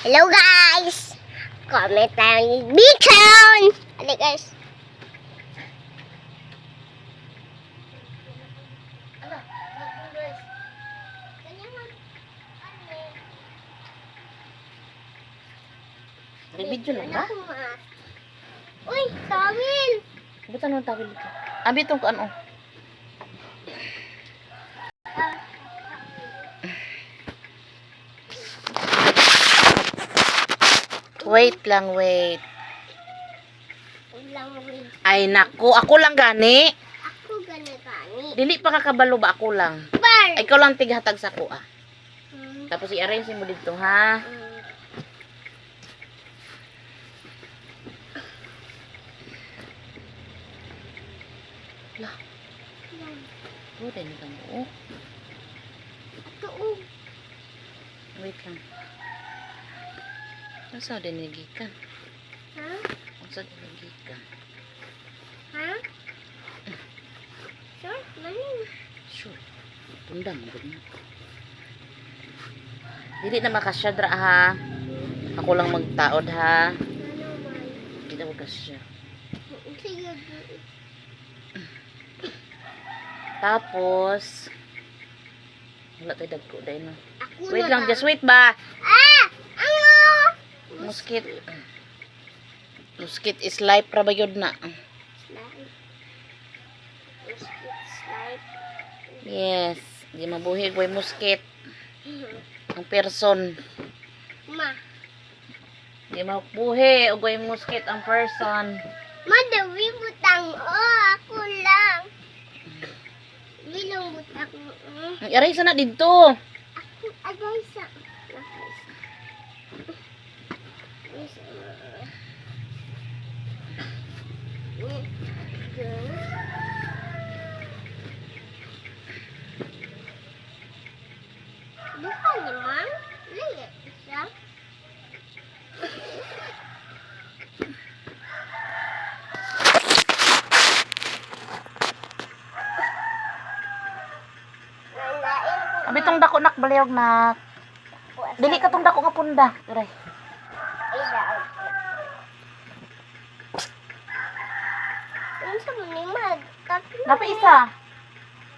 Hello guys! Comment tayo ni Beacon! Ano guys? May video lang ba? Uy! Tawil! Ba't anong tawil dito? Abi itong ano? Wait lang, wait. Ay, naku. Ako lang gani. Ako gani. Dili pa kakabalo ba ako lang? Bar! Ay, ikaw lang tighatag sa ko, ah. Tapos i-arrange mo dito, ha? Lah. Oh, dahil ka mo. Ito Wait lang. Asa din nagikan? Ha? Asa din nagikan? Ha? Sure? Manin? Sure. Tundang mo din. Dili na makasyadra, ha? Ako lang magtaod, ha? Ano man? Dili na makasya. Sige. Tapos, wala tayo dagko dahil na. Ako Wait na lang, ba? just wait ba? Ah! Ano? Muskit. Muskit is life ra ba yun na? Slide. Slide. Yes. Di mabuhi ko muskit. Ang person. Ma. Di mabuhi o muskit ang person. Madawi butang. Oh, ako lang. Bilang butang. Ang aray sana dito. Ako agay sa. Bukan naman. Lihat isa. Abi tong dako nak baliyog nak. Dili ka tong dako nga punda. Aray. Ano sa manimad? Tatlo. Dapat isa.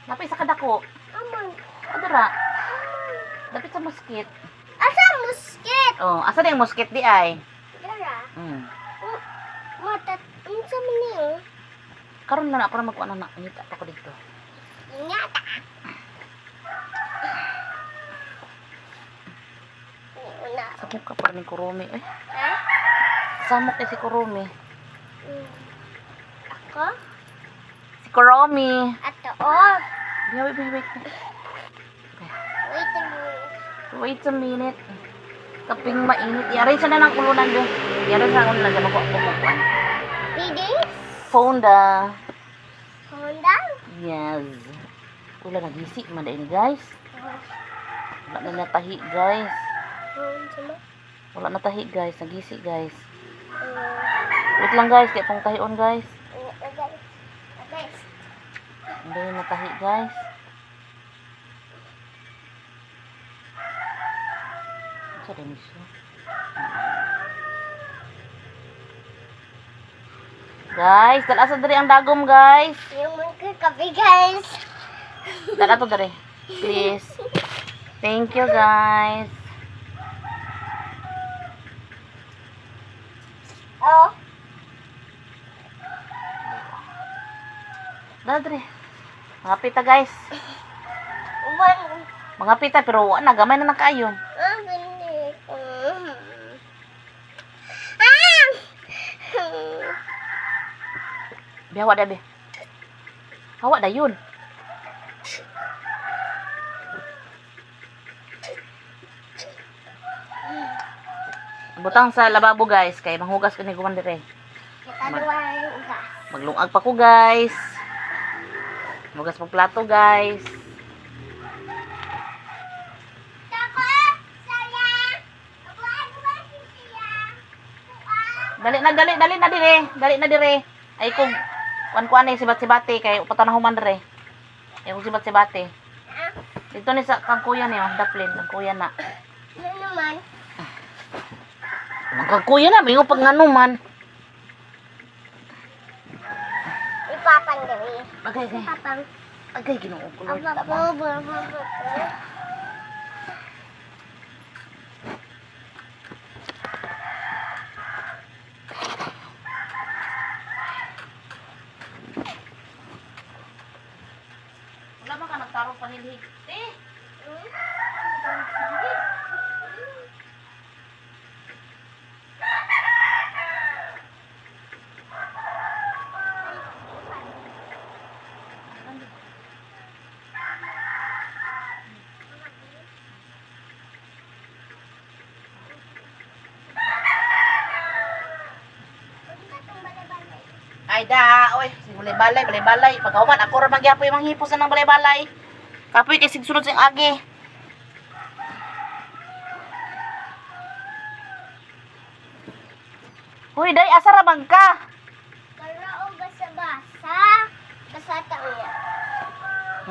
Dapat isa ka dako. Aman. Adara. Dapat sa muskit. Asa musket? Oh, asa na yung muskit di ay? Dara. Matat. Ano sa maniyo? Karon na ako na magkuha na ngita pa ko dito. Ingata. Una. Samok ka pa rin kurumi. Eh, Ha? samok eh si kurumi. Ako? Si kurumi. Ato. Oh. Wait. Wait a minute. Wait a minute. Kaping mainit. Yari sa na ng kulunan doon. Yari sa ulan na makuha ko makuha. Reading? Fonda. Honda? Yes. Wala nagisi man din guys. Wala na natahi guys. Wala natahi guys. Nagisi guys. Wait lang guys. Kaya pong tahion guys. Hindi na natahi guys. Sa dami siya. Guys, dala sa diri ang dagom guys. Yung mga kape guys. Dala to diri. Please. Thank you guys. Oh. Dala diri. Mga pita guys. One. Mga pita pero wala na gamay na nakayo. Ah, ganit. Bihawa da be. Hawa da yun. Butang sa lababo guys kay manghugas ko ni guman dire. Kataluwa yung ugas. Maglungag pa ko guys. Hugas pa plato guys. Dali na dire. Dali na dire. Ay kung kuan-kuan ni sibat-sibate kay upatan na human dire. Ay kung sibat-sibate. Dito ni sa kang kuya niyo, daplin, kang kuya na. Ano naman? Nagkakuya na, may pag ano man. Ipapang gawin. Agay, agay. Ipapang. Agay, ginoo ko, Lord. Aba, Tama. Wala ba ka nagtarong panilhig? Ay da, oy, si balay-balay, balay-balay. Pagkahuman, ako ra magyapoy mang hipos na ng balay-balay. Kapoy kay sigsunod sing agi. Hoy, day asa ra bang ka? Karao basa-basa. Basa taon niya.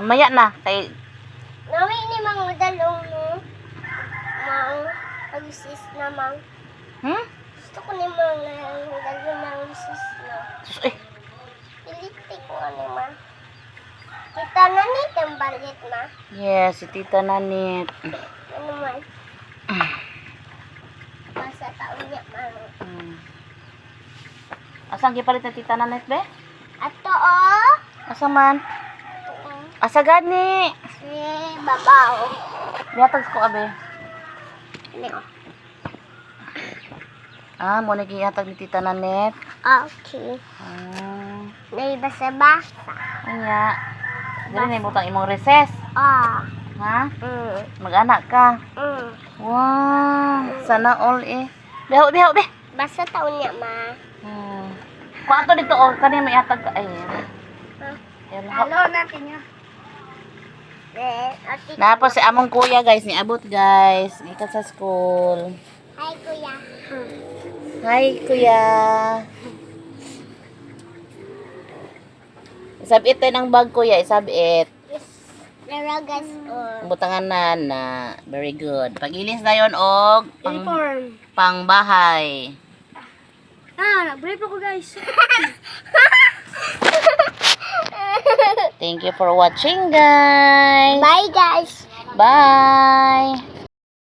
Mamaya na, kay Nawi ni mga dalong mo. Mang pag-sis na mang. Gusto ko ni mga dalong mang sis na. sus, Piliti ko ano ma. Kita na ni tembalit ma. yes, si Tita Nanit. Ano man. Basa taon niya mang. Asang gipalit na Tita Nanit, be? Ato oh. Asa man? Asa gani? Si babaw. Biatag ko, abe. Ano? Ah, mo naging ihatag ni Tita Nanit. Okay. May basa-basa. Anya. Dili na ibutang imong recess. Ah. Ha? Mag-anak ka. Wow. Sana all eh. Beho, beho, be. Basa taon niya ma. Kung ato dito, oh, kanina may ihatag ka. Ay, yan. Halo natin niya. Napos si among kuya, guys. Niabot, guys. Ikat sa school. Hi kuya. Hi, kuya. Isabit tayo ng bag, kuya. Isabit. Naragas Butangan na. Very good. Pag-ilis na yun, og pang bahay. Nag-brief ako guys. Thank you for watching, guys. Bye guys. Bye.